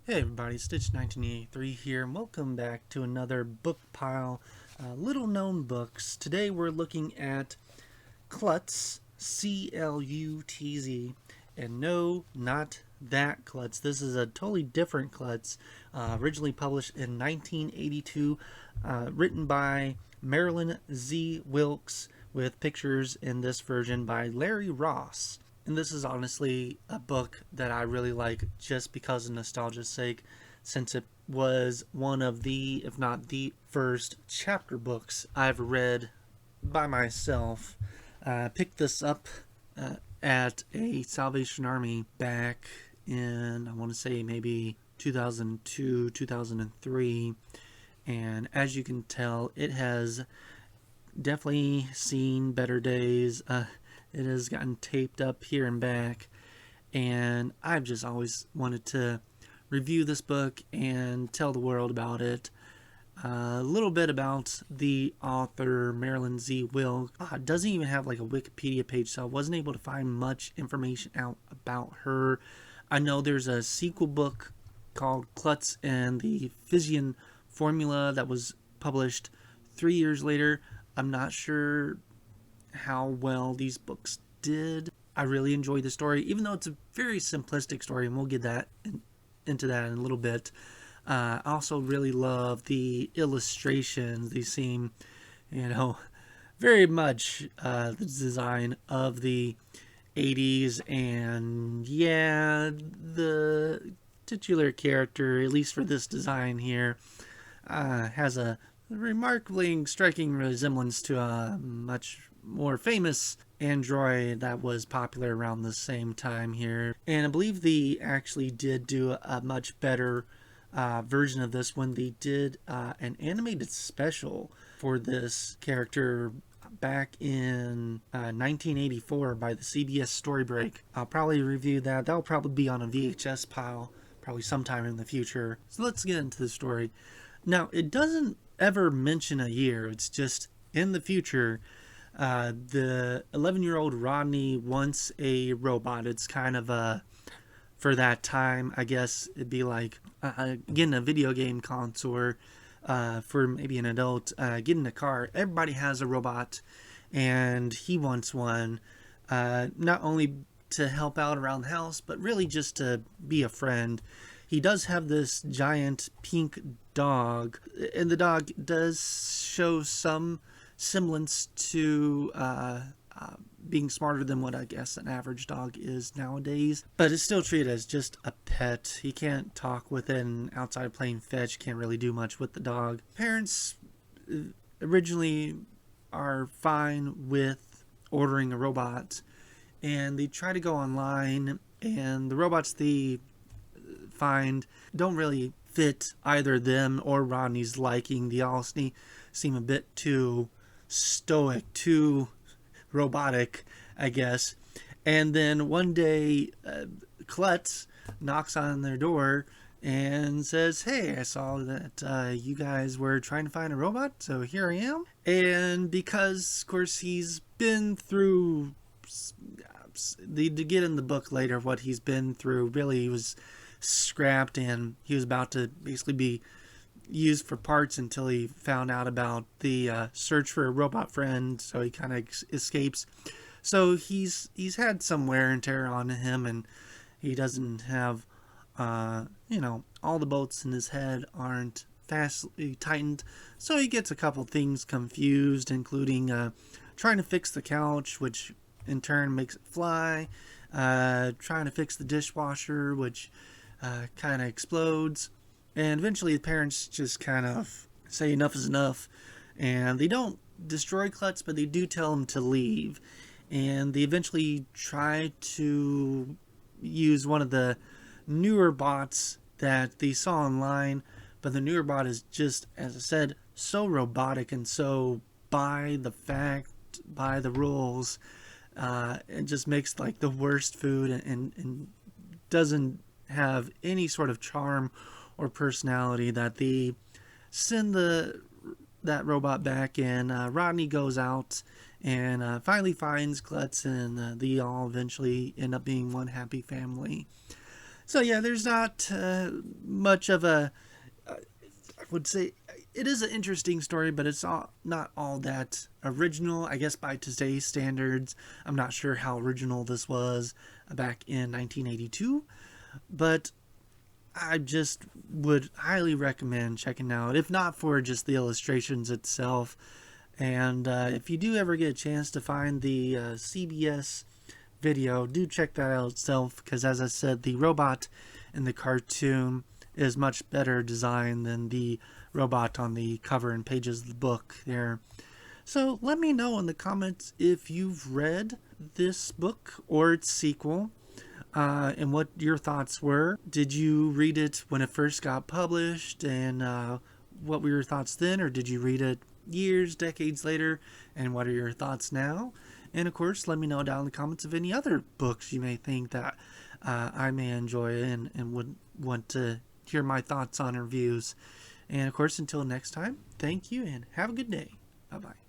Hey everybody, Stitch 1983 here, and welcome back to another book pile, little known books. Today we're looking at C.L.U.T.Z, C.L.U.T.Z, and no, not that C.L.U.T.Z. This is a totally different C.L.U.T.Z, originally published in 1982, written by Marilyn Z. Wilkes, with pictures in this version by Larry Ross. And this is honestly a book that I really like just because of nostalgia's sake, since it was one of the, if not the first chapter books I've read by myself. Picked this up at a Salvation Army back in, I want to say maybe 2002, 2003. And as you can tell, it has definitely seen better days. It has gotten taped up here and back, and I've just always wanted to review this book and tell the world about it. A little bit about the author, Marilyn Z. Wilkes. Doesn't even have like a Wikipedia page, so I wasn't able to find much information out about her. I know there's a sequel book called C.L.U.T.Z and the Fission Formula that was published 3 years later. I'm not sure how well these books did. I really enjoyed the story, even though it's a very simplistic story, and we'll get into that in a little bit. I also really love the illustrations. They seem, very much the design of the 80s, and yeah, the titular character, at least for this design here, has a remarkably striking resemblance to a much more famous android that was popular around the same time here. And I believe they actually did do a much better version of this when they did an animated special for this character back in 1984 by the CBS Story Break. I'll probably review that. That'll probably be on a VHS pile probably sometime in the future. So let's get into the story. Now, it doesn't ever mention a year. It's just in the future. The 11-year-old Rodney wants a robot. It's kind of for that time, I guess it'd be like getting a video game console, for maybe an adult, getting a car. Everybody has a robot, and he wants one, not only to help out around the house, but really just to be a friend. He does have this giant pink dog, and the dog does show some semblance to being smarter than what I guess an average dog is nowadays, but it's still treated as just a pet. He can't talk with it, and outside of playing fetch, can't really do much with the dog. Parents originally are fine with ordering a robot, and they try to go online, and the robots they find don't really fit either them or Rodney's liking. They all seem a bit too stoic, too robotic, I guess. And then one day, C.L.U.T.Z knocks on their door and says, "Hey, I saw that you guys were trying to find a robot, so here I am." And because, of course, he's been through, they get in the book later what he's been through. Really, he was scrapped, and he was about to basically be used for parts until he found out about the search for a robot friend, so he kind of escapes. So he's had some wear and tear on him, and he doesn't have all the bolts in his head aren't fastly tightened, so he gets a couple things confused, including trying to fix the couch, which in turn makes it fly, trying to fix the dishwasher, which kind of explodes. And eventually the parents just kind of say enough is enough, and they don't destroy C.L.U.T.Z, but they do tell him to leave. And they eventually try to use one of the newer bots that they saw online, but the newer bot is just, as I said, so robotic and so by the rules. It just makes like the worst food, and doesn't have any sort of charm or personality. That they send that robot back, and Rodney goes out and finally finds C.L.U.T.Z, and they all eventually end up being one happy family. So yeah, there's not much of a, I would say it is an interesting story, but it's not all that original, I guess, by today's standards. I'm not sure how original this was back in 1982, but I just would highly recommend checking out, if not for just the illustrations itself. And if you do ever get a chance to find the CBS video, do check that out itself, because as I said, the robot in the cartoon is much better designed than the robot on the cover and pages of the book there. So let me know in the comments if you've read this book or its sequel, and what your thoughts were. Did you read it when it first got published, and what were your thoughts then, or did you read it years, decades later, and what are your thoughts now? And of course, let me know down in the comments of any other books you may think that I may enjoy and would want to hear my thoughts on reviews. And of course, until next time, thank you and have a good day. Bye-bye.